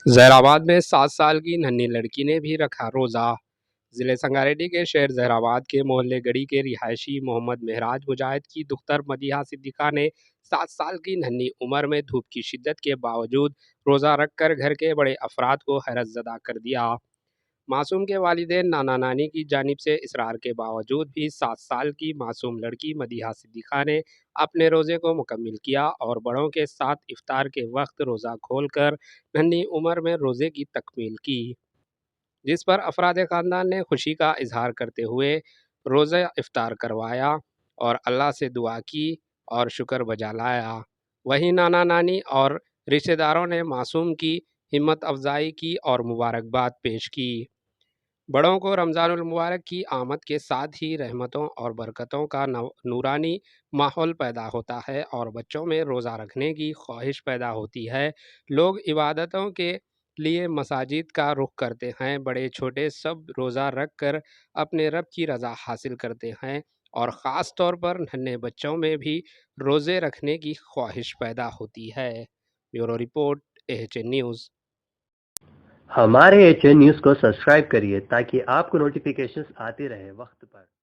زہرآباد میں 7 سال کی ننھی لڑکی نے بھی رکھا روزہ۔ ضلع سنگاریڈی کے شہر زہرآباد کے محلے گڑی کے رہائشی محمد معراج مجاہد کی دختر مدیحہ صدیقہ نے 7 سال کی ننھی عمر میں دھوپ کی شدت کے باوجود روزہ رکھ کر گھر کے بڑے افراد کو حیرت زدہ کر دیا۔ معصوم کے والدین نانا نانی کی جانب سے اصرار کے باوجود بھی 7 سال کی معصوم لڑکی مدیحہ صدیقہ نے اپنے روزے کو مکمل کیا اور بڑوں کے ساتھ افطار کے وقت روزہ کھول کر ننھی عمر میں روزے کی تکمیل کی، جس پر افراد خاندان نے خوشی کا اظہار کرتے ہوئے روزہ افطار کروایا اور اللہ سے دعا کی اور شکر بجا لایا۔ وہیں نانا نانی اور رشتہ داروں نے معصوم کی ہمت افزائی کی اور مبارکباد پیش کی۔ بڑوں کو رمضان المبارک کی آمد کے ساتھ ہی رحمتوں اور برکتوں کا نورانی ماحول پیدا ہوتا ہے اور بچوں میں روزہ رکھنے کی خواہش پیدا ہوتی ہے۔ لوگ عبادتوں کے لیے مساجد کا رخ کرتے ہیں، بڑے چھوٹے سب روزہ رکھ کر اپنے رب کی رضا حاصل کرتے ہیں اور خاص طور پر ننھے بچوں میں بھی روزے رکھنے کی خواہش پیدا ہوتی ہے۔ Bureau report AHN news. ہمارے ایچ این نیوز کو سبسکرائب کریے تاکہ آپ کو نوٹیفیکیشنز آتے رہے وقت پر۔